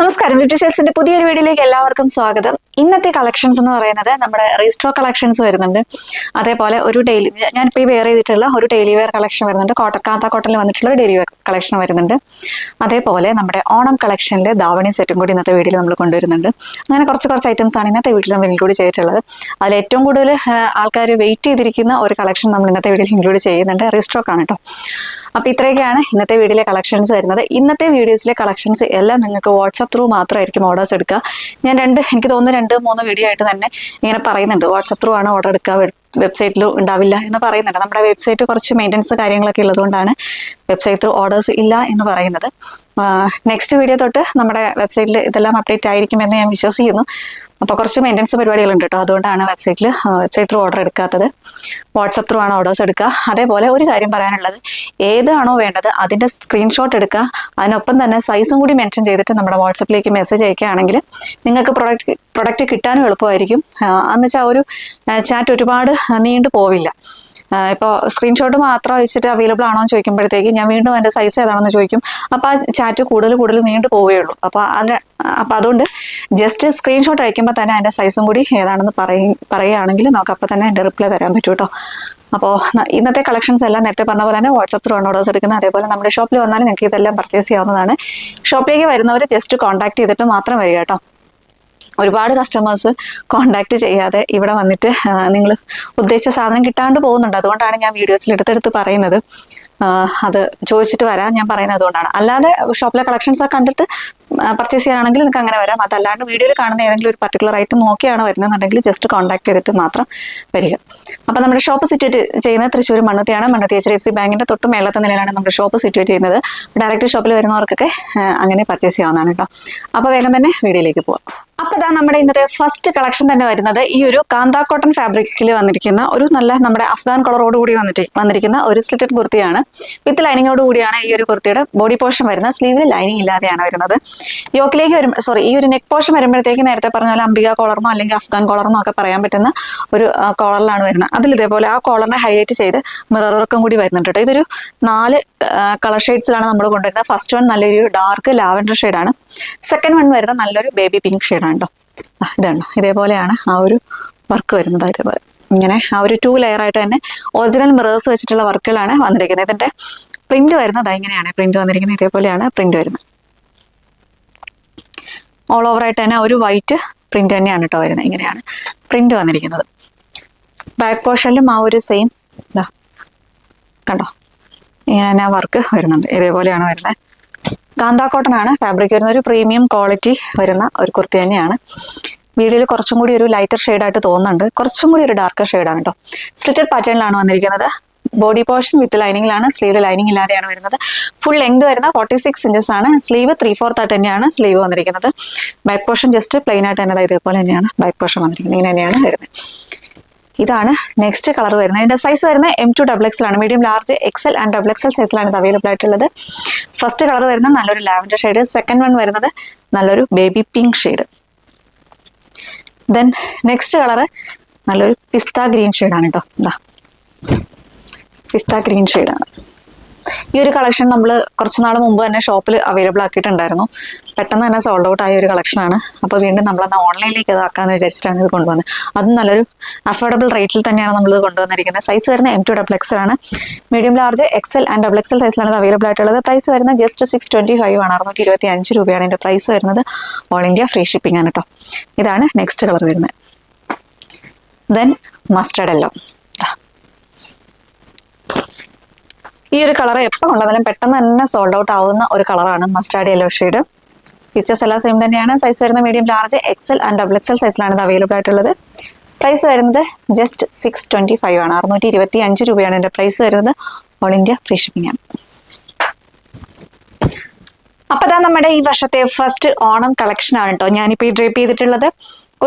നമസ്കാരം, ബ്യൂട്ടി ഷെൽസിന്റെ പുതിയൊരു വീഡിയോയിലേക്ക് എല്ലാവർക്കും സ്വാഗതം. ഇന്നത്തെ കളക്ഷൻസ് എന്ന് പറയുന്നത് നമ്മുടെ റീസ്റ്റോക്ക് കളക്ഷൻസ് വരുന്നുണ്ട്. അതേപോലെ ഒരു ഡെയിലി ഞാനിപ്പോൾ ഈ വെയർ ചെയ്തിട്ടുള്ള ഒരു ഡെയിലി വെയർ കളക്ഷൻ വരുന്നുണ്ട്. കാന്ത കോട്ടണിൽ വന്നിട്ടുള്ള ഒരു ഡെയിലി വെയർ കളക്ഷൻ വരുന്നുണ്ട്. അതേപോലെ നമ്മുടെ ഓണം കളക്ഷനിൽ ധാവണി സെറ്റും കൂടി ഇന്നത്തെ വീഡിയോയിൽ നമ്മൾ കൊണ്ടുവരുന്നുണ്ട്. അങ്ങനെ കുറച്ച് ഐറ്റംസ് ആണ് ഇന്നത്തെ വീഡിയോയിൽ നമ്മൾ ഇൻക്ലൂഡ് ചെയ്തിട്ടുള്ളത്. അതിൽ ഏറ്റവും കൂടുതൽ ആൾക്കാർ വെയിറ്റ് ചെയ്തിരിക്കുന്ന ഒരു കളക്ഷൻ നമ്മൾ ഇന്നത്തെ വീഡിയോയിൽ ഇൻക്ലൂഡ് ചെയ്യുന്നുണ്ട്. റീസ്റ്റോക്ക് ആണ് കേട്ടോ. അപ്പോൾ ഇത്രയൊക്കെയാണ് ഇന്നത്തെ വീഡിയോയിലെ കളക്ഷൻസ് വരുന്നത്. ഇന്നത്തെ വീഡിയോസിലെ കളക്ഷൻസ് എല്ലാം നിങ്ങൾക്ക് വാട്സാപ്പ് ത്രൂ മാത്രമായിരിക്കും ഓർഡേഴ്സ് എടുക്കുക. ഞാൻ എനിക്ക് തോന്നുന്നു 2-3 വീഡിയോ ആയിട്ട് തന്നെ ഇങ്ങനെ പറയുന്നുണ്ട്, വാട്സാപ്പ് ത്രൂ ആണ് ഓർഡർ എടുക്കുക, വെബ്സൈറ്റിൽ ഉണ്ടാവില്ല എന്ന് പറയുന്നുണ്ട്. നമ്മുടെ വെബ്സൈറ്റ് കുറച്ച് മെയിൻ്റനൻസ് കാര്യങ്ങളൊക്കെ ഉള്ളതുകൊണ്ടാണ് വെബ്സൈറ്റ് ത്രൂ ഓർഡേഴ്സ് ഇല്ല എന്ന് പറയുന്നത്. നെക്സ്റ്റ് വീഡിയോ തൊട്ട് നമ്മുടെ വെബ്സൈറ്റിൽ ഇതെല്ലാം അപ്ഡേറ്റ് ആയിരിക്കുമെന്ന് ഞാൻ വിശ്വസിക്കുന്നു. അപ്പോൾ കുറച്ച് മെയിൻ്റനൻസ് പരിപാടികളുണ്ട് കേട്ടോ, അതുകൊണ്ടാണ് വെബ്സൈറ്റ് ത്രൂ ഓർഡർ എടുക്കാത്തത്. വാട്സപ്പ് ത്രൂ ആണ് ഓർഡേഴ്സ് എടുക്കുക. അതേപോലെ ഒരു കാര്യം പറയാനുള്ളത്, ഏതാണോ വേണ്ടത് അതിൻ്റെ സ്ക്രീൻഷോട്ട് എടുക്കുക. അതിനൊപ്പം തന്നെ സൈസും കൂടി മെൻഷൻ ചെയ്തിട്ട് നമ്മുടെ വാട്സപ്പിലേക്ക് മെസ്സേജ് അയക്കുകയാണെങ്കിൽ നിങ്ങൾക്ക് പ്രൊഡക്റ്റ് കിട്ടാനും എളുപ്പമായിരിക്കും. എന്ന് വെച്ചാൽ ഒരു ചാറ്റ് ഒരുപാട് നീണ്ടു പോവില്ല. ഇപ്പോൾ സ്ക്രീൻഷോട്ട് മാത്രം വെച്ചിട്ട് അവൈലബിൾ ആണോ എന്ന് ചോദിക്കുമ്പോഴത്തേക്ക് ഞാൻ വീണ്ടും എൻ്റെ സൈസ് ഏതാണെന്ന് ചോദിക്കും. അപ്പോൾ ആ ചാറ്റ് കൂടുതൽ നീണ്ടു പോവുകയുള്ളൂ. അപ്പോൾ അതുകൊണ്ട് ജസ്റ്റ് സ്ക്രീൻഷോട്ട് അയക്കുമ്പോൾ തന്നെ അതിൻ്റെ സൈസും കൂടി ഏതാണെന്ന് പറയുകയാണെങ്കിൽ നമുക്ക് അപ്പോൾ തന്നെ എൻ്റെ റിപ്ലൈ തരാൻ പറ്റും കേട്ടോ. അപ്പോൾ ഇന്നത്തെ കളക്ഷൻസ് എല്ലാം നേരത്തെ പറഞ്ഞ പോലെ തന്നെ വാട്സപ്പ് ത്രൂ ആണ് ഓർഡേഴ്സ് എടുക്കുന്നത്. അതേപോലെ നമ്മുടെ ഷോപ്പിൽ വന്നാൽ നിങ്ങൾക്ക് ഇതെല്ലാം പർച്ചേസ് ചെയ്യാവുന്നതാണ്. ഷോപ്പിലേക്ക് വരുന്നവർ ജസ്റ്റ് കോൺടാക്ട് ചെയ്തിട്ട് മാത്രം വരിക കേട്ടോ. ഒരുപാട് കസ്റ്റമേഴ്സ് കോണ്ടാക്ട് ചെയ്യാതെ ഇവിടെ വന്നിട്ട് നിങ്ങൾ ഉദ്ദേശിച്ച സാധനം കിട്ടാണ്ട് പോകുന്നുണ്ട്. അതുകൊണ്ടാണ് ഞാൻ വീഡിയോസിൽ എടുത്തെടുത്ത് പറയുന്നത്. അത് ചോദിച്ചിട്ട് വരാൻ ഞാൻ പറയുന്നത് അതുകൊണ്ടാണ്. അല്ലാതെ ഷോപ്പിലെ കളക്ഷൻസ് ഒക്കെ കണ്ടിട്ട് പർച്ചേസ് ചെയ്യാനാണെങ്കിൽ നിങ്ങൾക്ക് അങ്ങനെ വരാം. അതല്ലാണ്ട് വീഡിയോയിൽ കാണുന്ന ഏതെങ്കിലും ഒരു പർട്ടിക്കുലർ ഐറ്റം നോക്കിയാണ് വരുന്നതെന്നുണ്ടെങ്കിൽ ജസ്റ്റ് കോൺടാക്ട് ചെയ്തിട്ട് മാത്രം വരിക. അപ്പോൾ നമ്മുടെ ഷോപ്പ് സിറ്റുവേറ്റ് ചെയ്യുന്നത് തൃശ്ശൂർ മണ്ണുത്തിയാണ്. മണ്ണുത്തി HDFC ബാങ്കിന്റെ തൊട്ട് മേളത്തെ നിലയിലാണ് നമ്മുടെ ഷോപ്പ് സിറ്റുവേറ്റ് ചെയ്യുന്നത്. ഡയറക്റ്റ് ഷോപ്പിൽ വരുന്നവർക്കൊക്കെ അങ്ങനെ പർച്ചേസ് ചെയ്യാവുന്നതാണ് കേട്ടോ. അപ്പോൾ വേഗം തന്നെ വീഡിയോയിലേക്ക് പോവാം. അപ്പോൾ ഇതാ നമ്മുടെ ഇന്നത്തെ ഫസ്റ്റ് കളക്ഷൻ തന്നെ വരുന്നത് ഈ ഒരു കാന്ത കോട്ടൺ ഫാബ്രിക്കിൽ വന്നിരിക്കുന്ന ഒരു നല്ല നമ്മുടെ അഫ്ഗാൻ കളറോട് കൂടി വന്നിരിക്കുന്ന ഒരു സ്ലിറ്റഡ് കുർത്തിയാണ്. വിത്ത് ലൈനിങ്ങോട് കൂടിയാണ് ഈ ഒരു കുർത്തിയുടെ ബോഡി പോർഷൻ വരുന്നത്. സ്ലീവിൽ ലൈനിങ് ഇല്ലാതെയാണ് വരുന്നത്. യോക്കിലേക്ക് ഈ ഒരു നെക്ക് പോർഷൻ വരുമ്പോഴത്തേക്ക് നേരത്തെ പറഞ്ഞ പോലെ അംബിക കോളർന്നോ അല്ലെങ്കിൽ അഫ്ഗാൻ കോളർന്നോ ഒക്കെ പറയാൻ പറ്റുന്ന ഒരു കോളറിലാണ് വരുന്നത്. അതിൽ ഇതേപോലെ ആ കോളറിനെ ഹൈലൈറ്റ് ചെയ്ത് മിറർ വർക്കും കൂടി വരുന്നുണ്ട് കേട്ടോ. ഇതൊരു 4 കളർ ഷെയ്ഡ്സിലാണ് നമ്മൾ കൊണ്ടുവരുന്നത്. ഫസ്റ്റ് വൺ നല്ലൊരു ഡാർക്ക് ലാവൻഡർ ഷെയ്ഡാണ്. സെക്കൻഡ് വൺ വരുന്നത് നല്ലൊരു ബേബി പിങ്ക് ഷെയ്ഡാണ് കേട്ടോ. ഇതാണ് ഇതേപോലെയാണ് ആ ഒരു വർക്ക് വരുന്നത്. ഇതേപോലെ ഇങ്ങനെ ആ ഒരു 2 ലെയർ ആയിട്ട് തന്നെ ഒറിജിനൽ മിറേഴ്സ് വെച്ചിട്ടുള്ള വർക്കുകളാണ് വന്നിരിക്കുന്നത്. ഇതിന്റെ പ്രിന്റ് വരുന്നത് ഇങ്ങനെയാണ് പ്രിന്റ് വന്നിരിക്കുന്നത്. ഇതേപോലെയാണ് പ്രിന്റ് വരുന്നത്. ഓൾ ഓവർ ആയിട്ട് തന്നെ ഒരു വൈറ്റ് പ്രിന്റ് തന്നെയാണ് കേട്ടോ വരുന്നത്. ഇങ്ങനെയാണ് പ്രിന്റ് വന്നിരിക്കുന്നത്. ബാക്ക് പോർഷനിലും ആ ഒരു സെയിം ഇതാ കണ്ടോ, ഇങ്ങനെ തന്നെ വർക്ക് വരുന്നുണ്ട്. ഇതേപോലെയാണ് വരുന്നത്. കാന്ത കോട്ടൺ ആണ് ഫാബ്രിക് വരുന്ന ഒരു പ്രീമിയം ക്വാളിറ്റി വരുന്ന ഒരു കുർത്തി തന്നെയാണ്. വീഡിയോയിൽ കുറച്ചും കൂടി ഒരു ലൈറ്റർ ഷെയ്ഡായിട്ട് തോന്നുന്നുണ്ട്. കുറച്ചും കൂടി ഒരു ഡാർക്കർ ഷെയ്ഡാണ് കേട്ടോ. സ്ലിറ്റഡ് പാറ്റേണിലാണ് വന്നിരിക്കുന്നത്. ബോഡി പോർഷൻ വിത്ത് ലൈനിങ്ങിലാണ്. സ്ലീവ് ലൈനിങ് ഇല്ലാതെയാണ് വരുന്നത്. ഫുൾ ലെങ്ത് വരുന്ന 46 ഇഞ്ചസ് ആണ്. സ്ലീവ് 3/4 ആയിട്ട് തന്നെയാണ് സ്ലീവ് വന്നിരിക്കുന്നത്. ബാക്ക് പോർഷൻ ജസ്റ്റ് പ്ലെയിൻ ആയിട്ട് തന്നെ ഇതേപോലെ തന്നെയാണ് ബാക്ക് പോർഷൻ വന്നിരിക്കുന്നത്. ഇങ്ങനെ തന്നെയാണ് വരുന്നത്. ഇതാണ് നെക്സ്റ്റ് കളർ വരുന്നത്. ഇതിന്റെ സൈസ് വരുന്നത് M2 XXL ആണ്. Medium, large, XL and XXL സൈസിലാണ് ഇത് അവൈലബിൾ ആയിട്ടുള്ളത്. ഫസ്റ്റ് കളർ വരുന്നത് നല്ലൊരു ലാവൻഡർ ഷെയ്ഡ്. സെക്കൻഡ് വൺ വരുന്നത് നല്ലൊരു baby pink shade. Then next colour നല്ലൊരു പിസ്ത ഗ്രീൻ ഷെയ്ഡാണ് കേട്ടോ. ഇതാ പിസ്ത ഗ്രീൻ ഷെയ്ഡാണ്. ഈ ഒരു കളക്ഷൻ നമ്മൾ കുറച്ച് നാൾ മുമ്പ് തന്നെ ഷോപ്പിൽ അവൈലബിൾ ആക്കിയിട്ടുണ്ടായിരുന്നു. പെട്ടെന്ന് തന്നെ സോൾഡ് ഔട്ട് ആയ ഒരു കളക്ഷനാണ്. അപ്പോൾ വീണ്ടും നമ്മളത് ഓൺലൈനിലേക്ക് ഇതാക്കാമെന്ന് വിചാരിച്ചിട്ടാണ് ഇത് കൊണ്ടുവന്നത്. അതും നല്ലൊരു അഫോർഡബിൾ റേറ്റിൽ തന്നെയാണ് നമ്മളിത് കൊണ്ടുവന്നിരിക്കുന്നത്. സൈസ് വരുന്നത് M2 XXL ആണ്. Medium, large, XL and XXL സൈസിലാണ് ഇത് അവൈലബിൾ ആയിട്ടുള്ളത്. പ്രൈസ് വരുന്നത് ജസ്റ്റ് 625 ആണ്. 625 രൂപയാണ് ഇതിൻ്റെ പ്രൈസ് വരുന്നത്. ഓൾ ഇന്ത്യ ഫ്രീ ഷിപ്പിംഗ് ആണ് കേട്ടോ. ഇതാണ് നെക്സ്റ്റ് കളർ വരുന്നത്. Then mustard yellow. ഈ ഒരു കളർ എപ്പോൾ കൊണ്ടുവന്നാലും പെട്ടെന്ന് തന്നെ സോൾഡ് ഔട്ട് ആവുന്ന ഒരു കളറാണ് മസ്റ്റാർഡ് യെല്ലോ ഷെയ്ഡ്. ഫീച്ചേഴ്സ് എല്ലാം സെയിം തന്നെയാണ്. സൈസ് വരുന്നത് medium, large, XL and XXL സൈസിലാണ് ഇത് അവൈലബിൾ ആയിട്ടുള്ളത്. പ്രൈസ് വരുന്നത് ജസ്റ്റ് 625 ആണ്. 625 രൂപയാണ് ഇതിൻ്റെ പ്രൈസ് വരുന്നത്. ഓൾ ഇന്ത്യ ഫ്രീ ഷിപ്പിംഗ് ആണ്. അപ്പോൾ അതാ നമ്മുടെ ഈ വർഷത്തെ ഫസ്റ്റ് ഓണം കളക്ഷൻ ആണ് കേട്ടോ ഞാനിപ്പോൾ ഈ ഡ്രേപ്പ് ചെയ്തിട്ടുള്ളത്.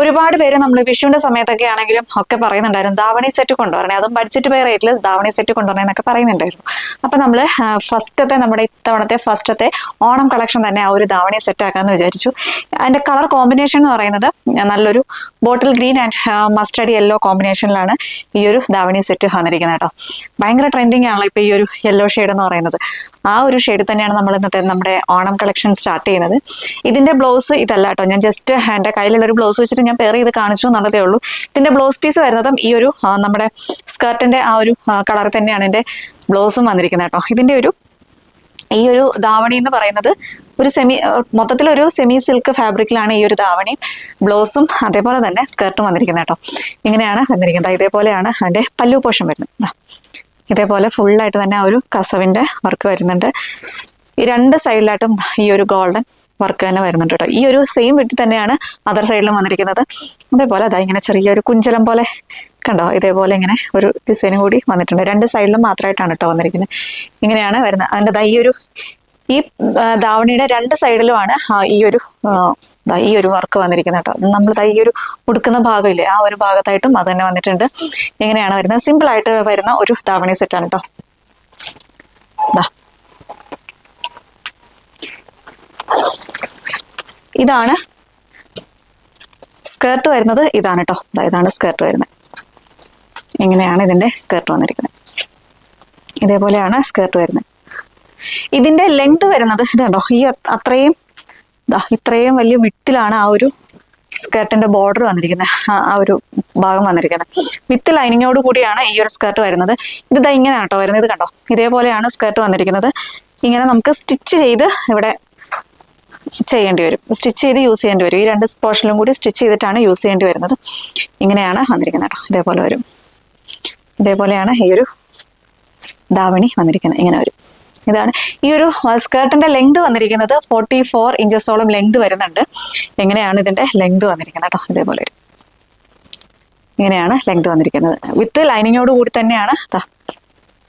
ഒരുപാട് പേര് നമ്മൾ വിഷുവിന്റെ സമയത്തൊക്കെ ആണെങ്കിലും ഒക്കെ പറയുന്നുണ്ടായിരുന്നു ധാവണി സെറ്റ് കൊണ്ടുവരണേ, അതും ബഡ്ജറ്റ് പേ റേറ്റിൽ ധാവണി സെറ്റ് കൊണ്ടുവരണേ എന്നൊക്കെ പറയുന്നുണ്ടായിരുന്നു. അപ്പൊ നമ്മൾ നമ്മുടെ ഇത്തവണത്തെ ഫസ്റ്റത്തെ ഓണം കളക്ഷൻ തന്നെ ആ ഒരു ധാവണി സെറ്റ് ആക്കാന്ന് വിചാരിച്ചു. അതിന്റെ കളർ കോമ്പിനേഷൻ എന്ന് പറയുന്നത് നല്ലൊരു bottle green and mustard yellow കോമ്പിനേഷനിലാണ് ഈ ഒരു ധാവണി സെറ്റ് വന്നിരിക്കുന്നത് കേട്ടോ. ഭയങ്കര ട്രെൻഡിങ് ആണല്ലോ ഇപ്പൊ ഈ ഒരു യെല്ലോ ഷെയ്ഡ് എന്ന് പറയുന്നത്. ആ ഒരു ഷെയ്ഡ് തന്നെയാണ് നമ്മൾ ഇന്നത്തെ നമ്മുടെ ഓണം കളക്ഷൻ സ്റ്റാർട്ട് ചെയ്യുന്നത്. ഇതിന്റെ ബ്ലൗസ് ഇതല്ല കേട്ടോ, ഞാൻ ജസ്റ്റ് എൻ്റെ കയ്യിലുള്ള ഒരു ബ്ലൗസ് വെച്ചിട്ട് ഞാൻ പെയർ ചെയ്ത് കാണിച്ചു എന്നുള്ളതേ ഉള്ളൂ. ഇതിന്റെ ബ്ലൗസ് പീസ് വരുന്നതും ഈ ഒരു നമ്മുടെ സ്കർട്ടിന്റെ ആ ഒരു കളർ തന്നെയാണ് ഇതിന്റെ ബ്ലൗസും വന്നിരിക്കുന്നത് കേട്ടോ. ഇതിന്റെ ഈ ഒരു ധാവണി എന്ന് പറയുന്നത് ഒരു മൊത്തത്തിലൊരു സെമി സിൽക്ക് ഫാബ്രിക്കിലാണ് ഈ ഒരു ധാവണി ബ്ലൗസും അതേപോലെ തന്നെ സ്കർട്ടും വന്നിരിക്കുന്നത് കേട്ടോ. ഇങ്ങനെയാണ് വന്നിരിക്കുന്നത്. ഇതേപോലെയാണ് അതിന്റെ പല്ലു പോർഷൻ വരുന്നത്. ഇതേപോലെ ഫുള്ളായിട്ട് തന്നെ ആ ഒരു കസവിന്റെ വർക്ക് വരുന്നുണ്ട്. ഈ രണ്ട് സൈഡിലായിട്ടും ഈ ഒരു ഗോൾഡൻ വർക്ക് തന്നെ വരുന്നുണ്ട് കേട്ടോ. ഈ ഒരു സെയിം വിട്ട് തന്നെയാണ് അതർ സൈഡിലും വന്നിരിക്കുന്നത്. അതേപോലെ അതാ ഇങ്ങനെ ചെറിയൊരു കുഞ്ചലം പോലെ കണ്ടോ, ഇതേപോലെ ഇങ്ങനെ ഒരു ഡിസൈനും കൂടി വന്നിട്ടുണ്ട്. രണ്ട് സൈഡിലും മാത്രമായിട്ടാണ് കേട്ടോ വന്നിരിക്കുന്നത്. ഇങ്ങനെയാണ് വരുന്നത്. അതിൻ്റെ ഈ ധാവണിയുടെ രണ്ട് സൈഡിലുമാണ് ഈ ഒരു വർക്ക് വന്നിരിക്കുന്നത് കേട്ടോ. നമ്മൾ ഈ ഒരു ഉടുക്കുന്ന ഭാഗമില്ലേ, ആ ഒരു ഭാഗത്തായിട്ടും അത് തന്നെ വന്നിട്ടുണ്ട്. ഇങ്ങനെയാണ് വരുന്നത്. സിമ്പിൾ ആയിട്ട് വരുന്ന ഒരു ധാവണി സെറ്റാണ് കേട്ടോ. ഇതാണ് സ്കേർട്ട് വരുന്നത്. ഇതാണ് കേട്ടോ, ഇതാണ് സ്കേർട്ട് വരുന്നത്. ഇങ്ങനെയാണ് ഇതിന്റെ സ്കേർട്ട് വന്നിരിക്കുന്നത്. ഇതേപോലെയാണ് സ്കേർട്ട് വരുന്നത്. ഇതിന്റെ ലെങ്ത് വരുന്നത് ഇതുണ്ടോ, ഈ ഇത്രയും വലിയ വിട്ടിലാണ് ആ ഒരു സ്കേർട്ടിന്റെ ബോർഡർ വന്നിരിക്കുന്നത്, ആ ഒരു ഭാഗം വന്നിരിക്കുന്നത്. വിത്ത് ലൈനിങ്ങോട് കൂടിയാണ് ഈ ഒരു സ്കേർട്ട് വരുന്നത്. ഇത് ഇങ്ങനെയാണ് കേട്ടോ വരുന്നത്. ഇത് കണ്ടോ, ഇതേപോലെയാണ് സ്കേർട്ട് വന്നിരിക്കുന്നത്. ഇങ്ങനെ നമുക്ക് സ്റ്റിച്ച് ചെയ്ത് ഇവിടെ ചെയ്യേണ്ടി വരും, സ്റ്റിച്ച് ചെയ്ത് യൂസ് ചെയ്യേണ്ടി വരും. ഈ രണ്ട് പോർഷനിലും കൂടി സ്റ്റിച്ച് ചെയ്തിട്ടാണ് യൂസ് ചെയ്യേണ്ടി വരുന്നത്. ഇങ്ങനെയാണ് വന്നിരിക്കുന്നത് കേട്ടോ. ഇതേപോലെ വരും. ഇതേപോലെയാണ് ഈ ഒരു ധാവണി വന്നിരിക്കുന്നത്. ഇങ്ങനെ വരും. ഇതാണ് ഈ ഒരു സ്കേർട്ടിന്റെ ലെങ്ത് വന്നിരിക്കുന്നത്. 44 ഇഞ്ചസോളം ലെങ്ത് വരുന്നുണ്ട്. എങ്ങനെയാണ് ഇതിന്റെ ലെങ്ത് വന്നിരിക്കുന്നത് കേട്ടോ. ഇതേപോലെ വരും. ഇങ്ങനെയാണ് ലെങ്ത് വന്നിരിക്കുന്നത്. വിത്ത് ലൈനിങ്ങോട് കൂടി തന്നെയാണ്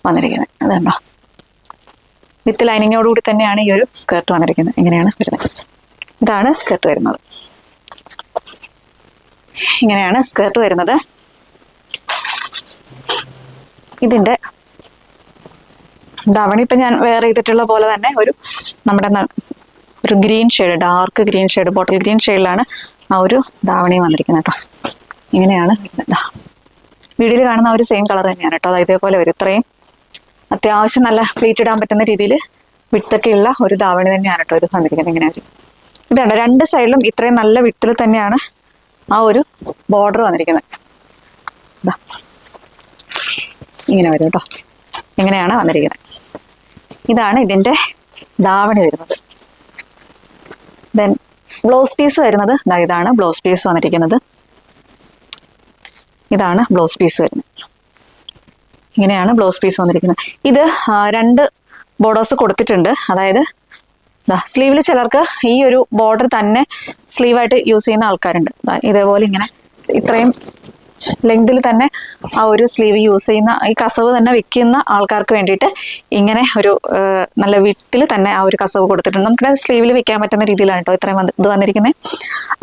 വന്നിരിക്കുന്നത്. അതുണ്ടോ, വിത്ത് ലൈനിങ്ങോട് കൂടി തന്നെയാണ് ഈ ഒരു സ്കേർട്ട് വന്നിരിക്കുന്നത്. ഇങ്ങനെയാണ് വരുന്നത്. ഇതാണ് സ്കേർട്ട് വരുന്നത്. ഇങ്ങനെയാണ് സ്കേർട്ട് വരുന്നത്. ഇതിന്റെ ധാവണി ഇപ്പൊ ഞാൻ വെയർ ചെയ്തിട്ടുള്ള പോലെ തന്നെ ഒരു green shade, dark green shade, bottle green ഷെയ്ഡിലാണ് ആ ഒരു ധാവണി വന്നിരിക്കുന്നത് കേട്ടോ. ഇങ്ങനെയാണ് വീഡിയോയിൽ കാണുന്ന ആ ഒരു സെയിം കളർ തന്നെയാണ് കേട്ടോ. ഇതേപോലെ വരും. ഇത്രയും അത്യാവശ്യം നല്ല പ്ലീറ്റ് ഇടാൻ പറ്റുന്ന രീതിയിൽ വിട്ടൊക്കെയുള്ള ഒരു ധാവണി തന്നെയാണ് കേട്ടോ ഇത് വന്നിരിക്കുന്നത്. ഇങ്ങനെ വരും. ഇതാണ് രണ്ട് സൈഡിലും ഇത്രയും നല്ല വിട്ടിൽ തന്നെയാണ് ആ ഒരു ബോർഡർ വന്നിരിക്കുന്നത്. ഇങ്ങനെ വരും കേട്ടോ. ഇങ്ങനെയാണ് വന്നിരിക്കുന്നത്. ഇതാണ് ഇതിന്റെ ധാവണി വരുന്നത്. ദെൻ ബ്ലൗസ് പീസ് വരുന്നത് ഇതാണ് ബ്ലൗസ് പീസ് വന്നിരിക്കുന്നത്. ഇതാണ് ബ്ലൗസ് പീസ് വരുന്നത്. ഇങ്ങനെയാണ് ബ്ലൗസ് പീസ് വന്നിരിക്കുന്നത്. ഇത് രണ്ട് ബോർഡേഴ്സ് കൊടുത്തിട്ടുണ്ട്. അതായത് സ്ലീവിൽ ചിലർക്ക് ഈ ഒരു ബോർഡർ തന്നെ സ്ലീവായിട്ട് യൂസ് ചെയ്യുന്ന ആൾക്കാരുണ്ട്. ഇതേപോലെ ഇങ്ങനെ ഇത്രയും ലെങ്തിൽ തന്നെ ആ ഒരു സ്ലീവ് യൂസ് ചെയ്യുന്ന, ഈ കസവ് തന്നെ വെക്കുന്ന ആൾക്കാർക്ക് വേണ്ടിയിട്ട് ഇങ്ങനെ ഒരു നല്ല വിത്തിൽ തന്നെ ആ ഒരു കസവ് കൊടുത്തിട്ടുണ്ട്. നമുക്ക് സ്ലീവിൽ വെക്കാൻ പറ്റുന്ന രീതിയിലാണ് കേട്ടോ ഇത്രയും ഇത് വന്നിരിക്കുന്നത്.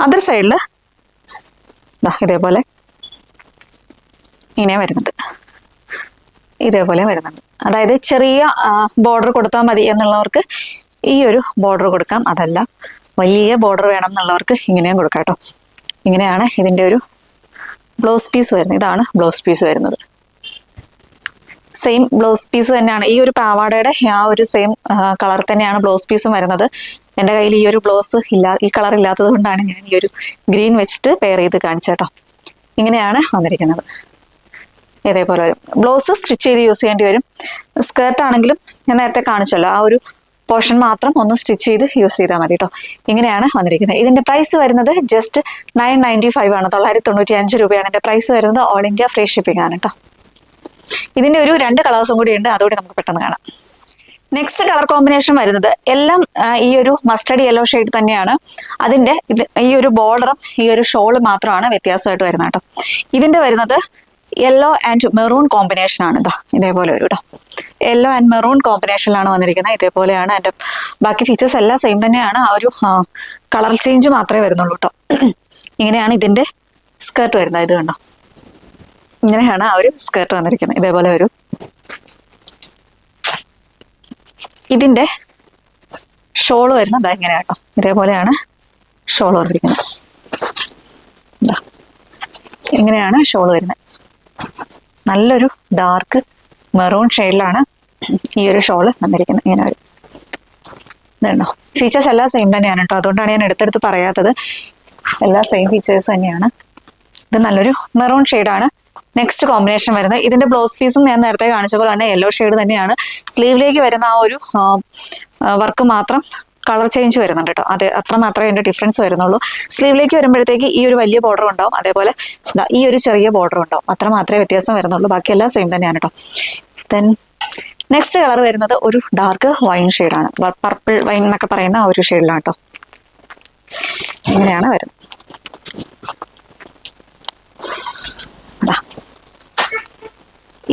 അതർ സൈഡിൽ ഇതേപോലെ ഇങ്ങനെ വരുന്നുണ്ട്. ഇതേപോലെ വരുന്നുണ്ട്. അതായത് ചെറിയ ബോർഡർ കൊടുത്താൽ മതി എന്നുള്ളവർക്ക് ഈ ഒരു ബോർഡർ കൊടുക്കാം. അതല്ല വലിയ ബോർഡർ വേണം എന്നുള്ളവർക്ക് ഇങ്ങനെയും കൊടുക്കാം കേട്ടോ. ഇങ്ങനെയാണ് ഇതിൻ്റെ ഒരു ബ്ലൗസ് പീസ് വരുന്നത്. ഇതാണ് ബ്ലൗസ് പീസ് വരുന്നത്. സെയിം ബ്ലൗസ് പീസ് തന്നെയാണ്. ഈ ഒരു പാവാടയുടെ ആ ഒരു സെയിം കളർ തന്നെയാണ് ബ്ലൗസ് പീസും വരുന്നത്. എൻ്റെ കയ്യിൽ ഈ ഒരു ബ്ലൗസ് ഈ കളർ ഇല്ലാത്തത് കൊണ്ടാണ് ഞാൻ ഈ ഒരു ഗ്രീൻ വെച്ചിട്ട് പെയർ ചെയ്ത് കാണിച്ചേട്ടോ. ഇങ്ങനെയാണ് വന്നിരിക്കുന്നത്. ഇതേപോലെ വരും. ബ്ലൗസ് സ്റ്റിച്ച് ചെയ്ത് യൂസ് ചെയ്യേണ്ടി വരും. സ്കേർട്ട് ആണെങ്കിലും ഞാൻ നേരത്തെ കാണിച്ചല്ലോ, ആ ഒരു പോർഷൻ മാത്രം ഒന്ന് സ്റ്റിച്ച് ചെയ്ത് യൂസ് ചെയ്താൽ മതി കേട്ടോ. ഇങ്ങനെയാണ് വന്നിരിക്കുന്നത്. ഇതിന്റെ പ്രൈസ് വരുന്നത് ജസ്റ്റ് 995 ആണ്. 995 രൂപയാണ് ഇതിന്റെ പ്രൈസ് വരുന്നത്. ഓൾ ഇന്ത്യ ഫ്രീ ഷിപ്പിംഗ് ആണ് കേട്ടോ. ഇതിന്റെ ഒരു 2 കളേഴ്സും കൂടി ഉണ്ട്. അതോടെ നമുക്ക് പെട്ടെന്ന് കാണാം. നെക്സ്റ്റ് കളർ കോമ്പിനേഷൻ വരുന്നത് എല്ലാം ഈ ഒരു മസ്റ്റർഡ് യെല്ലോ ഷെയ്ഡ് തന്നെയാണ്. അതിന്റെ ഈ ഒരു ബോർഡറും ഈ ഒരു ഷോള് മാത്രമാണ് വ്യത്യാസമായിട്ട് വരുന്നത് കേട്ടോ. ഇതിന്റെ വരുന്നത് യെല്ലോ ആൻഡ് മെറൂൺ കോമ്പിനേഷൻ ആണ്. ഇതേപോലെ വരും കേട്ടോ. യെല്ലോ ആൻഡ് മെറൂൺ കോമ്പിനേഷനിലാണ് വന്നിരിക്കുന്നത്. ഇതേപോലെയാണ്. അതിന്റെ ബാക്കി ഫീച്ചേഴ്സ് എല്ലാം സെയിം തന്നെയാണ്. ആ ഒരു കളർ ചേഞ്ച് മാത്രമേ വരുന്നുള്ളൂ കേട്ടോ. ഇങ്ങനെയാണ് ഇതിന്റെ സ്കേർട്ട് വരുന്നത്. ഇത് കണ്ടോ, ഇങ്ങനെയാണ് ആ ഒരു സ്കേർട്ട് വന്നിരിക്കുന്നത്. ഇതേപോലെ ഒരു ഇതിന്റെ ഷോള് വരുന്നത് ഇങ്ങനെ കേട്ടോ, ഇതേപോലെയാണ് ഷോള് വന്നിരിക്കുന്നത്. ഇങ്ങനെയാണ് ഷോള് വരുന്നത്. നല്ലൊരു ഡാർക്ക് മെറൂൺ ഷെയ്ഡിലാണ് ഈ ഒരു ഷോള് വന്നിരിക്കുന്നത്. ഇങ്ങനെ ഒരു ഇതുണ്ടോ, ഫീച്ചേഴ്സ് എല്ലാം സെയിം തന്നെയാണ് കേട്ടോ, അതുകൊണ്ടാണ് ഞാൻ എടുത്തെടുത്ത് പറയാത്തത്. എല്ലാ സെയിം ഫീച്ചേഴ്സ് തന്നെയാണ്. ഇത് നല്ലൊരു മെറൂൺ ഷെയ്ഡാണ് നെക്സ്റ്റ് കോമ്പിനേഷൻ വരുന്നത്. ഇതിന്റെ ബ്ലൗസ് പീസും ഞാൻ നേരത്തെ കാണിച്ച പോലെ തന്നെ യെല്ലോ ഷെയ്ഡ് തന്നെയാണ്. സ്ലീവിലേക്ക് വരുന്ന ആ ഒരു വർക്ക് മാത്രം കളർ ചേഞ്ച് വരുന്നുണ്ട് കേട്ടോ. അത് അത്ര മാത്രമേ അതിന്റെ ഡിഫറൻസ് വരുന്നുള്ളൂ. സ്ലീവിലേക്ക് വരുമ്പോഴത്തേക്ക് ഈ ഒരു വലിയ ബോർഡർ ഉണ്ടാവും, അതേപോലെ ഈ ഒരു ചെറിയ ബോർഡർ ഉണ്ടാവും. അത്ര മാത്രമേ വ്യത്യാസം വരുന്നുള്ളൂ, ബാക്കിയെല്ലാം സെയിം തന്നെയാണ് കേട്ടോ. ദെൻ നെക്സ്റ്റ് കളർ വരുന്നത് ഒരു ഡാർക്ക് വൈൻ ഷെയ്ഡാണ്, പർപ്പിൾ വൈൻ എന്നൊക്കെ പറയുന്ന ആ ഒരു ഷെയ്ഡിലാണ് കേട്ടോ. ഇങ്ങനെയാണ് വരുന്നത്.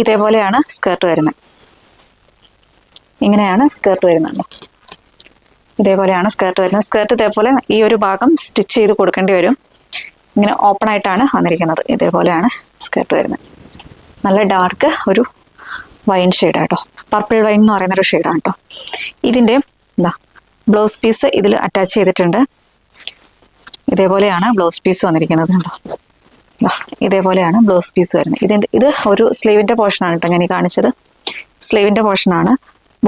ഇതേപോലെയാണ് സ്കേർട്ട് വരുന്നത്. ഇങ്ങനെയാണ് സ്കേർട്ട് വരുന്നുണ്ട്. ഇതേപോലെയാണ് സ്കേർട്ട് വരുന്നത്. സ്കേർട്ട് ഇതേപോലെ ഈ ഒരു ഭാഗം സ്റ്റിച്ച് ചെയ്ത് കൊടുക്കേണ്ടി വരും. ഇങ്ങനെ ഓപ്പൺ ആയിട്ടാണ് വന്നിരിക്കുന്നത്. ഇതേപോലെയാണ് സ്കേർട്ട് വരുന്നത്. നല്ല ഡാർക്ക് ഒരു വൈൻ ഷെയ്ഡാണ് കേട്ടോ, പർപ്പിൾ വൈൻ എന്ന് പറയുന്നൊരു ഷെയ്ഡാണ് കേട്ടോ. ഇതിൻ്റെ ബ്ലൗസ് പീസ് ഇതിൽ അറ്റാച്ച് ചെയ്തിട്ടുണ്ട്. ഇതേപോലെയാണ് ബ്ലൗസ് പീസ് വന്നിരിക്കുന്നത് കേട്ടോ. ഇതേപോലെയാണ് ബ്ലൗസ് പീസ് വരുന്നത്. ഇത് ഒരു സ്ലീവിൻ്റെ പോർഷനാണ് കേട്ടോ ഞാൻ ഈ കാണിച്ചത്. സ്ലീവിൻ്റെ പോർഷനാണ്.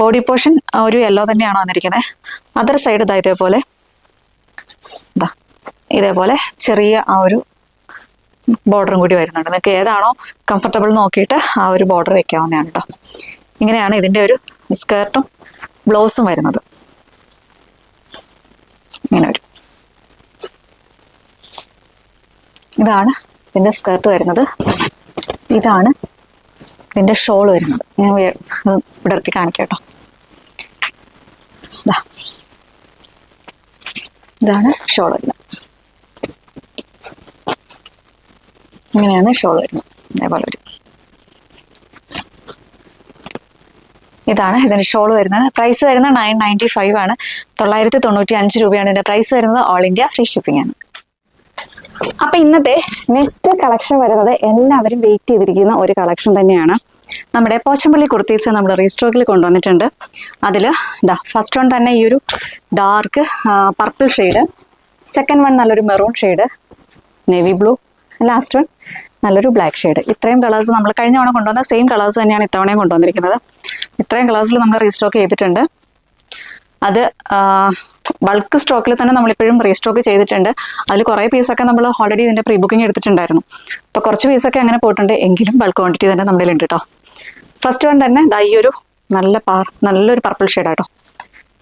ബോഡി പോർഷൻ ഒരു യെല്ലോ തന്നെയാണ് വന്നിരിക്കുന്നത്. അതർ സൈഡ് ഇതേപോലെ ചെറിയ ആ ഒരു ബോർഡറും കൂടി വരുന്നുണ്ട്. നിങ്ങൾക്ക് ഏതാണോ കംഫർട്ടബിൾ നോക്കിയിട്ട് ആ ഒരു ബോർഡർ വെക്കാവുന്നതാണ് കേട്ടോ. ഇങ്ങനെയാണ് ഇതിൻ്റെ ഒരു സ്കേർട്ടും ബ്ലൗസും വരുന്നത്. ഇങ്ങനെ വരും. ഇതാണ് ഇതിൻ്റെ സ്കേർട്ട് വരുന്നത്. ഇതാണ് ഇതിൻ്റെ ഷോൾ വരുന്നത്. ഞാൻ വിടർത്തി കാണിക്കാം കേട്ടോ. ഇതാണ് ഷോൾ വരുന്നത്. ഇങ്ങനെയാണ് ഷോൾ വരുന്നത്. അതേപോലെ വരും. ഇതാണ് ഇതിൻ്റെ ഷോൾ വരുന്നത്. പ്രൈസ് വരുന്നത് 995 ആണ്. 995 രൂപയാണ് ഇതിൻ്റെ പ്രൈസ് വരുന്നത്. ഓൾ ഇന്ത്യ ഫ്രീ ഷിപ്പിംഗ് ആണ്. അപ്പൊ ഇന്നത്തെ നെക്സ്റ്റ് കളക്ഷൻ വരുന്നത് എല്ലാവരും വെയിറ്റ് ചെയ്തിരിക്കുന്ന ഒരു കളക്ഷൻ തന്നെയാണ്. നമ്മുടെ പോച്ചമ്പള്ളി കുർത്തീസ് നമ്മൾ റീസ്റ്റോക്കിൽ കൊണ്ടുവന്നിട്ടുണ്ട്. അതിൽ ഫസ്റ്റ് വൺ തന്നെ ഈ ഒരു dark purple shade, second one നല്ലൊരു maroon shade, navy blue, last one നല്ലൊരു ബ്ലാക്ക് ഷെയ്ഡ്. ഇത്രയും കളേഴ്സ് നമ്മൾ കഴിഞ്ഞ തവണ കൊണ്ടുവന്ന സെയിം കളേഴ്സ് തന്നെയാണ് ഇത്തവണയും കൊണ്ടുവന്നിരിക്കുന്നത്. ഇത്രയും കളേഴ്സിൽ നമ്മൾ റീസ്റ്റോക്ക് ചെയ്തിട്ടുണ്ട്. അത് ബൾക്ക് സ്റ്റോക്കിൽ തന്നെ നമ്മളിപ്പോഴും റീസ്റ്റോക്ക് ചെയ്തിട്ടുണ്ട്. അതിൽ കുറേ പീസൊക്കെ നമ്മൾ ഓൾറെഡി ഇതിൻ്റെ പ്രീ ബുക്കിംഗ് എടുത്തിട്ടുണ്ടായിരുന്നു. അപ്പോൾ കുറച്ച് പീസൊക്കെ അങ്ങനെ പോയിട്ടുണ്ട്, എങ്കിലും ബൾക്ക് ക്വാണ്ടിറ്റി തന്നെ നമ്മുടെ ഉണ്ട് കേട്ടോ. ഫസ്റ്റ് വൺ തന്നെ ഈ ഒരു നല്ലൊരു പർപ്പിൾ ഷെയ്ഡാട്ടോ.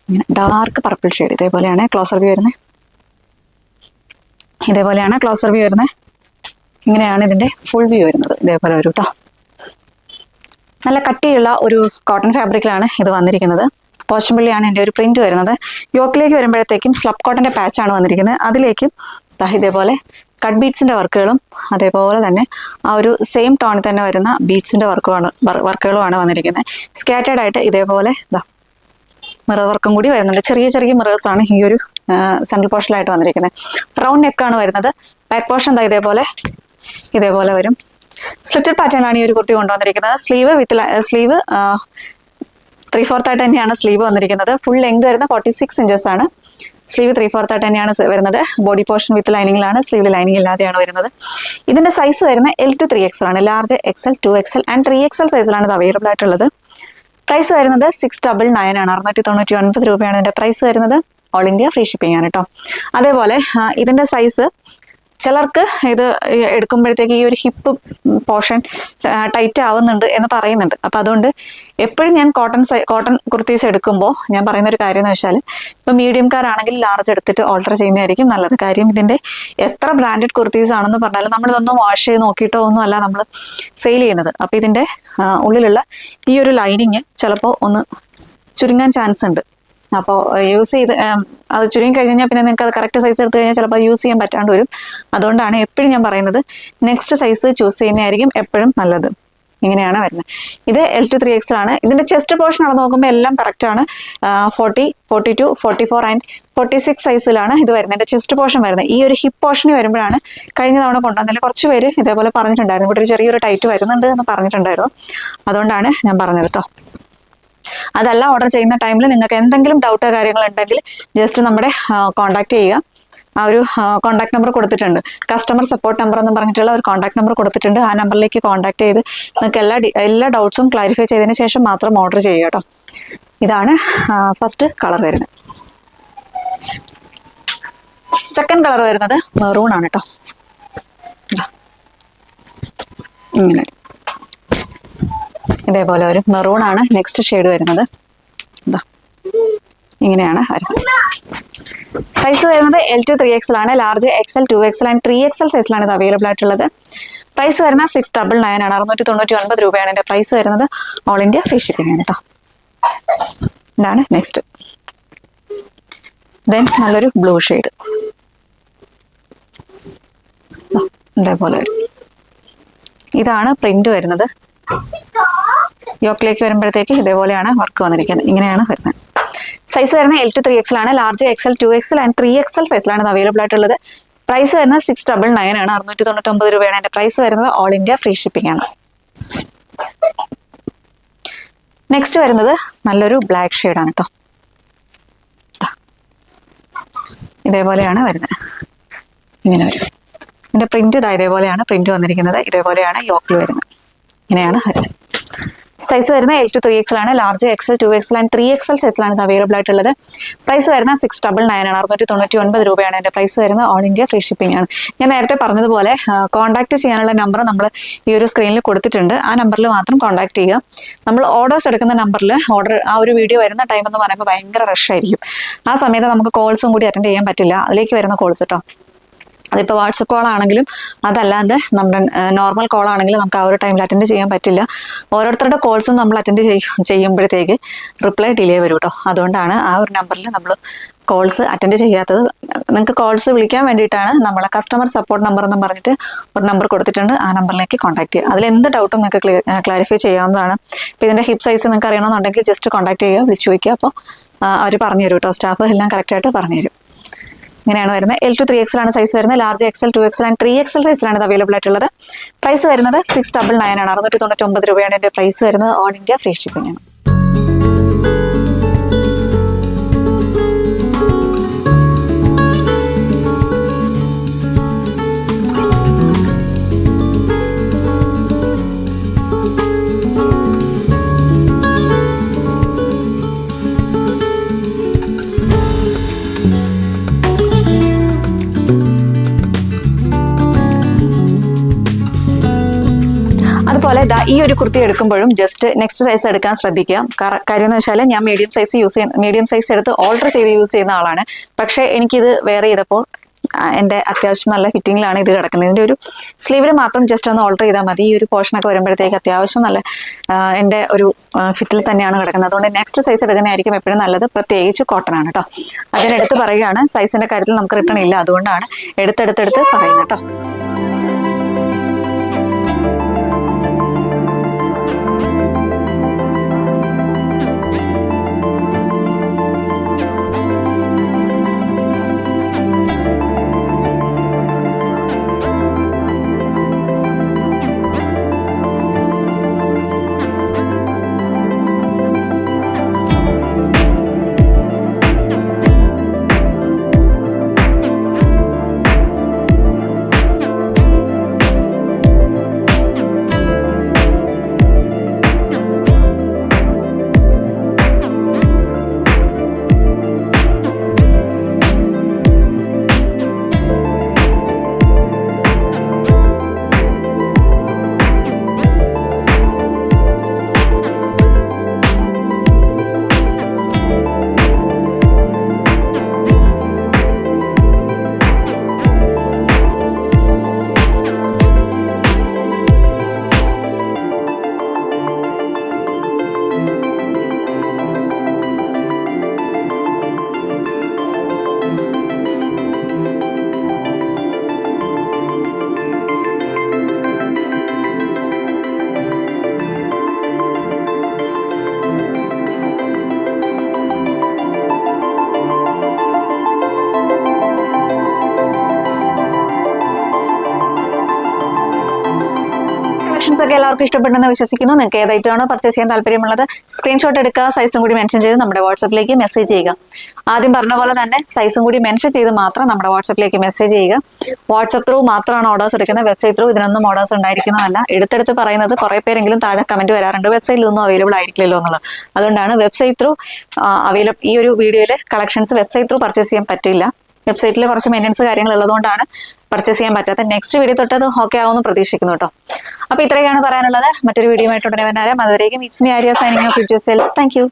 ഇങ്ങനെ ഡാർക്ക് പർപ്പിൾ ഷെയ്ഡ്. ഇതേപോലെയാണ് ക്ലോസർ വ്യൂ വരുന്നത്. ഇതേപോലെയാണ് ക്ലോസർ വ്യൂ വരുന്നത്. ഇങ്ങനെയാണ് ഇതിൻ്റെ ഫുൾ വ്യൂ വരുന്നത്. ഇതേപോലെ വരും കേട്ടോ. നല്ല കട്ടിയുള്ള ഒരു കോട്ടൺ ഫാബ്രിക്കിലാണ് ഇത് വന്നിരിക്കുന്നത്. പോച്ചമ്പള്ളിയാണ് എൻ്റെ ഒരു പ്രിന്റ് വരുന്നത്. യോക്കിലേക്ക് വരുമ്പോഴത്തേക്കും സ്ലബ് കോട്ടൻ്റെ പാച്ചാണ് വന്നിരിക്കുന്നത്. അതിലേക്കും ഇതേപോലെ കട്ട് ബീഡ്സിൻ്റെ വർക്കുകളും അതേപോലെ തന്നെ ആ ഒരു സെയിം ടോണിൽ തന്നെ വരുന്ന ബീഡ്സിൻ്റെ വർക്കുകളുമാണ് വന്നിരിക്കുന്നത്. സ്കാറ്റേഡ് ആയിട്ട് ഇതേപോലെ മിറർ വർക്കും കൂടി വരുന്നുണ്ട്. ചെറിയ ചെറിയ മിറേഴ്സാണ് ഈ ഒരു സെൻട്രൽ പോർഷനിലായിട്ട് വന്നിരിക്കുന്നത്. റൗണ്ട് നെക്കാണ് വരുന്നത്. ബാക്ക് പോർഷൻ ഇതേപോലെ വരും. സ്ലിറ്റഡ് പാറ്റേൺ ആണ് ഈ ഒരു കുർത്തി കൊണ്ടുവന്നിരിക്കുന്നത്. സ്ലീവ് 3/4 ആയിട്ട് തന്നെയാണ് സ്ലീവ് വന്നിരിക്കുന്നത്. ഫുൾ ലെങ്ത് വരുന്ന 46 ഇഞ്ചസ് ആണ്. സ്ലീവ് 3/4 ആയിട്ട് തന്നെയാണ് വരുന്നത്. ബോഡി പോർഷൻ വിത്ത് ലൈനിങ്ങിലാണ്, സ്ലീവ് ലൈനിങ് ഇല്ലാതെയാണ് വരുന്നത്. ഇതിന്റെ സൈസ് വരുന്നത് L to 3XL ആണ്. Large XL, 2XL and 3XL സൈസിലാണ് ഇത് അവൈലബിൾ ആയിട്ടുള്ളത്. പ്രൈസ് വരുന്നത് 699 ആണ്. 699 രൂപയാണ് ഇതിന്റെ പ്രൈസ് വരുന്നത്. ഓൾ ഇന്ത്യ ഫ്രീ ഷിപ്പിംഗ് ആണ് കേട്ടോ. അതേപോലെ ഇതിന്റെ സൈസ് ചിലർക്ക് ഇത് എടുക്കുമ്പോഴത്തേക്ക് ഈ ഒരു ഹിപ്പ് പോർഷൻ ടൈറ്റ് ആവുന്നുണ്ട് എന്ന് പറയുന്നുണ്ട്. അപ്പം അതുകൊണ്ട് എപ്പോഴും ഞാൻ കോട്ടൺ കുർത്തീസ് എടുക്കുമ്പോൾ ഞാൻ പറയുന്ന ഒരു കാര്യം എന്ന് വെച്ചാൽ, ഇപ്പം മീഡിയംകാരാണെങ്കിൽ ലാർജ് എടുത്തിട്ട് ഓൾട്ടർ ചെയ്യുന്നതായിരിക്കും നല്ലത്. കാര്യം ഇതിൻ്റെ എത്ര ബ്രാൻഡഡ് കുർത്തീസ് ആണെന്ന് പറഞ്ഞാലും നമ്മളിതൊന്നും വാഷ് ചെയ്ത് നോക്കിയിട്ടോ ഒന്നും അല്ല നമ്മൾ സെയിൽ ചെയ്യുന്നത്. അപ്പം ഇതിൻ്റെ ഉള്ളിലുള്ള ഈ ഒരു ലൈനിങ് ചിലപ്പോൾ ഒന്ന് ചുരുങ്ങാൻ ചാൻസ് ഉണ്ട്. അപ്പോൾ യൂസ് ചെയ്ത് അത് ചുരുങ്ങി കഴിഞ്ഞാൽ പിന്നെ നിങ്ങൾക്ക് അത് കറക്റ്റ് സൈസ് എടുത്തു കഴിഞ്ഞാൽ ചിലപ്പോൾ യൂസ് ചെയ്യാൻ പറ്റാണ്ട് വരും. അതുകൊണ്ടാണ് എപ്പോഴും ഞാൻ പറയുന്നത് നെക്സ്റ്റ് സൈസ് ചൂസ് ചെയ്യുന്നതായിരിക്കും എപ്പോഴും നല്ലത്. ഇങ്ങനെയാണ് വരുന്നത്. ഇത് L2 3XL ആണ്. ഇതിന്റെ ചെസ്റ്റ് പോർഷൻ ആണ് നോക്കുമ്പോൾ എല്ലാം കറക്റ്റ് ആണ്. 40, 42, 44 ആൻഡ് 46 സൈസിലാണ് ഇത് വരുന്നത്. എന്റെ ചെസ്റ്റ് പോർഷൻ വരുന്നത്. ഈ ഒരു ഹിപ്പ് പോർഷന് വരുമ്പോഴാണ് കഴിഞ്ഞ തവണ കൊണ്ടുവന്നതിൽ കുറച്ച് പേര് ഇതേപോലെ പറഞ്ഞിട്ടുണ്ടായിരുന്നു, ഇവിടെ ഒരു ചെറിയൊരു ടൈറ്റ് വരുന്നുണ്ട് എന്ന് പറഞ്ഞിട്ടുണ്ടായിരുന്നു. അതുകൊണ്ടാണ് ഞാൻ പറഞ്ഞത് കേട്ടോ. അതല്ല, ഓർഡർ ചെയ്യുന്ന ടൈമിൽ നിങ്ങൾക്ക് എന്തെങ്കിലും ഡൗട്ടോ കാര്യങ്ങൾ ഉണ്ടെങ്കിൽ ജസ്റ്റ് നമ്മുടെ കോൺടാക്ട് ചെയ്യുക. ആ ഒരു കോൺടാക്ട് നമ്പർ കൊടുത്തിട്ടുണ്ട്, കസ്റ്റമർ സപ്പോർട്ട് നമ്പർ എന്ന് പറഞ്ഞിട്ടുള്ള ഒരു കോൺടാക്ട് നമ്പർ കൊടുത്തിട്ടുണ്ട്. ആ നമ്പറിലേക്ക് കോൺടാക്ട് ചെയ്ത് നിങ്ങൾക്ക് എല്ലാ ഡൗട്ട്സും ക്ലാരിഫൈ ചെയ്തതിന് ശേഷം മാത്രം ഓർഡർ ചെയ്യുക കേട്ടോ. ഇതാണ് ഫസ്റ്റ് കളർ വരുന്നത്. സെക്കൻഡ് കളർ വരുന്നത് മെറൂൺ ആണ് കേട്ടോ. ഇങ്ങനെ ഇതേപോലെ ഒരു മെറൂൺ ആണ് നെക്സ്റ്റ് ഷെയ്ഡ് വരുന്നത്. ഇങ്ങനെയാണ് വരുന്നത്. സൈസ് വരുന്നത് L2 3XL ആണ്. Large XL, 2XL and 3XL സൈസിലാണ് ഇത് അവൈലബിൾ ആയിട്ടുള്ളത്. പ്രൈസ് വരുന്നത് 699 ആണ്. 699 രൂപയാണ് എൻ്റെ പ്രൈസ് വരുന്നത്. ഓൾ ഇന്ത്യ ഫ്രീ ഷിപ്പിംഗ് ആണ് കേട്ടോ. ഇതാണ് നെക്സ്റ്റ്. ദെൻ നല്ലൊരു ബ്ലൂ ഷെയ്ഡ് ഇതേപോലെ വരും. ഇതാണ് പ്രിന്റ് വരുന്നത്. യോക്കിലേക്ക് വരുമ്പോഴത്തേക്ക് ഇതേപോലെയാണ് വർക്ക് വന്നിരിക്കുന്നത്. ഇങ്ങനെയാണ് വരുന്നത്. സൈസ് വരുന്നത് L2 3XL ആണ്. Large XL, 2XL and 3XL സൈസിലാണ് ഇത് അവൈലബിൾ ആയിട്ടുള്ളത്. പ്രൈസ് വരുന്നത് 699 ആണ്. 699 രൂപയാണ് എൻ്റെ പ്രൈസ് വരുന്നത്. ഓൾ ഇന്ത്യ ഫ്രീ ഷിപ്പിംഗ് ആണ്. നെക്സ്റ്റ് വരുന്നത് നല്ലൊരു ബ്ലാക്ക് ഷെയ്ഡാണ് കേട്ടോ. ഇതേപോലെയാണ് വരുന്നത്. ഇങ്ങനെ വരും. ഇതിന്റെ പ്രിന്റ് ഇതേപോലെയാണ് പ്രിന്റ് വന്നിരിക്കുന്നത്. ഇതേപോലെയാണ് യോക്കിൽ വരുന്നത്. ഇങ്ങനെയാണ് വരുന്നത്. സൈസ് വരുന്നത് L2 3XL ആണ്. Large XL, 2XL and 3XL സൈസിലാണ് ഇത് അവൈലബിൾ ആയിട്ടുള്ളത്. പ്രൈസ് വരുന്നത് 699 ആണ്. 699 രൂപയാണ് എൻ്റെ പ്രൈസ് വരുന്നത്. ഓൾ ഇന്ത്യ ഫ്രീ ഷിപ്പിംഗ് ആണ്. ഞാൻ നേരത്തെ പറഞ്ഞതുപോലെ കോൺടാക്ട് ചെയ്യാനുള്ള നമ്പർ നമ്മൾ ഈ ഒരു സ്ക്രീനിൽ കൊടുത്തിട്ടുണ്ട്. ആ നമ്പറിൽ മാത്രം കോൺടാക്ട് ചെയ്യുക. നമ്മൾ ഓർഡേഴ്സ് എടുക്കുന്ന നമ്പറിൽ ആ ഒരു വീഡിയോ വരുന്ന ടൈം എന്ന് പറയുമ്പോൾ ഭയങ്കര റഷ് ആയിരിക്കും. ആ സമയത്ത് നമുക്ക് കോൾസും കൂടി അറ്റൻഡ് ചെയ്യാൻ പറ്റില്ല. അതിലേക്ക് വരുന്ന കോൾസ് കേട്ടോ. അതിപ്പോൾ വാട്സപ്പ് കോൾ ആണെങ്കിലും അതല്ലാതെ നമ്മുടെ നോർമൽ കോൾ ആണെങ്കിലും നമുക്ക് ആ ഒരു ടൈമിൽ അറ്റൻഡ് ചെയ്യാൻ പറ്റില്ല. ഓരോരുത്തരുടെ കോൾസും നമ്മൾ അറ്റൻഡ് ചെയ്യുമ്പോഴത്തേക്ക് റിപ്ലൈ ഡിലേ വരും കേട്ടോ. അതുകൊണ്ടാണ് ആ ഒരു നമ്പറിൽ നമ്മൾ കോൾസ് അറ്റൻഡ് ചെയ്യാത്തത്. നിങ്ങൾക്ക് കോൾസ് വിളിക്കാൻ വേണ്ടിയിട്ടാണ് നമ്മളെ കസ്റ്റമർ സപ്പോർട്ട് നമ്പർ എന്ന് പറഞ്ഞിട്ട് ഒരു നമ്പർ കൊടുത്തിട്ടുണ്ട്. ആ നമ്പറിലേക്ക് കോൺടാക്ട് ചെയ്യുക. അതിൽ എന്ത് ഡൗട്ടും നിങ്ങൾക്ക് ക്ലാരിഫൈ ചെയ്യാവുന്നതാണ്. ഇപ്പോൾ ഇതിൻ്റെ ഹിപ്പ് സൈസ് നിങ്ങൾക്ക് അറിയണമെന്നുണ്ടെങ്കിൽ ജസ്റ്റ് കോൺടാക്ട് ചെയ്യുക, വിളിച്ചു ചോദിക്കുക. അപ്പോൾ അവർ പറഞ്ഞു തരും കേട്ടോ. സ്റ്റാഫ് എല്ലാം കറക്റ്റായിട്ട് പറഞ്ഞു തരും. ഇങ്ങനെയാണ് വരുന്നത്. L2 3XL ആണ് സൈസ് വരുന്നത്. Large XL, 2XL and 3XL സൈസിലാണ് ഇത് അവൈലബിൾ ആയിട്ടുള്ളത്. പ്രൈസ് വരുന്നത് 699 ആണ്. 699 രൂപയാണ് എൻ്റെ പ്രൈസ് വരുന്നത്. ഓൾ ഇന്ത്യ ഫ്രീ ഷിപ്പിംഗ് ആണ്. അതുപോലെ ഈ ഒരു കുർത്തി എടുക്കുമ്പോഴും ജസ്റ്റ് നെക്സ്റ്റ് സൈസ് എടുക്കാൻ ശ്രദ്ധിക്കുക. കാര്യം എന്ന് വെച്ചാൽ ഞാൻ മീഡിയം സൈസ് എടുത്ത് ഓൾട്ടർ ചെയ്ത് യൂസ് ചെയ്യുന്ന ആളാണ്. പക്ഷേ എനിക്കിത് വെയർ ചെയ്തപ്പോൾ എൻ്റെ അത്യാവശ്യം നല്ല ഫിറ്റിങ്ങിലാണ് ഇത് കിടക്കുന്നത്. ഇതിൻ്റെ ഒരു സ്ലീവിൽ മാത്രം ജസ്റ്റ് ഒന്ന് ഓൾട്ടർ ചെയ്താൽ മതി. ഈ ഒരു പോർഷനൊക്കെ വരുമ്പോഴത്തേക്ക് അത്യാവശ്യം നല്ല എൻ്റെ ഒരു ഫിറ്റിൽ തന്നെയാണ് കിടക്കുന്നത്. അതുകൊണ്ട് നെക്സ്റ്റ് സൈസ് എടുക്കുന്നതായിരിക്കും എപ്പോഴും നല്ലത്. പ്രത്യേകിച്ച് കോട്ടൺ ആണ് കേട്ടോ. അതിനെടുത്ത് പറയുകയാണ്. സൈസിൻ്റെ കാര്യത്തിൽ നമുക്ക് റിട്ടേൺ ഇല്ല. അതുകൊണ്ടാണ് എടുത്തെടുത്ത് പറയുന്നത് കേട്ടോ. നിങ്ങൾക്ക് എല്ലാവർക്കും ഇഷ്ടപ്പെട്ടെന്ന് വിശ്വസിക്കുന്നു. നിങ്ങൾക്ക് ഏതായിട്ടാണോ പർച്ചേസ് ചെയ്യാൻ താല്പര്യമുള്ളത് സ്ക്രീൻഷോട്ട് എടുക്കുക, സൈസും കൂടി മെൻഷൻ ചെയ്ത് നമ്മുടെ വാട്സപ്പിലേക്ക് മെസ്സേജ് ചെയ്യുക. ആദ്യം പറഞ്ഞ പോലെ തന്നെ സൈസും കൂടി മെൻഷൻ ചെയ്ത് മാത്രം നമ്മുടെ വാട്സപ്പിലേക്ക് മെസ്സേജ് ചെയ്യുക. വാട്സപ്പ് ത്രൂ മാത്രമാണ് ഓർഡേഴ്സ് എടുക്കുന്നത്, വെബ്സൈറ്റ് ത്രൂ ഇതിനൊന്നും ഓർഡേഴ്സ് ഉണ്ടായിരിക്കുന്നതല്ല. എടുത്തെടുത്ത് പറയുന്നത് കുറെ പേരെങ്കിലും താഴെ കമന്റ് വരാറുണ്ട് വെബ്സൈറ്റിൽ ഒന്നും അവൈലബിൾ ആയിരിക്കില്ലല്ലോ എന്നുള്ളത്. അതുകൊണ്ടാണ് വെബ്സൈറ്റ് ത്രൂ അവൈലബിൾ. ഈ ഒരു വീഡിയോയിൽ കളക്ഷൻസ് വെബ്സൈറ്റ് ത്രൂ പർച്ചേസ് ചെയ്യാൻ പറ്റില്ല. വെബ്സൈറ്റിൽ കുറച്ച് മെയിൻ്റെനൻസ് കാര്യങ്ങൾ ഉള്ളതുകൊണ്ടാണ് പർച്ചേസ് ചെയ്യാൻ പറ്റാത്ത. നെക്സ്റ്റ് വീഡിയോ തൊട്ട് അത് ഓക്കെ ആവുമെന്ന് പ്രതീക്ഷിക്കുന്നു കേട്ടോ. അപ്പൊ ഇത്രയാണ് പറയാനുള്ളത്. മറ്റൊരു വീഡിയോ ആയിട്ട് ഉടനെ വരാം. അതുവരേക്കും it's me Arya signing off cells. Thank you.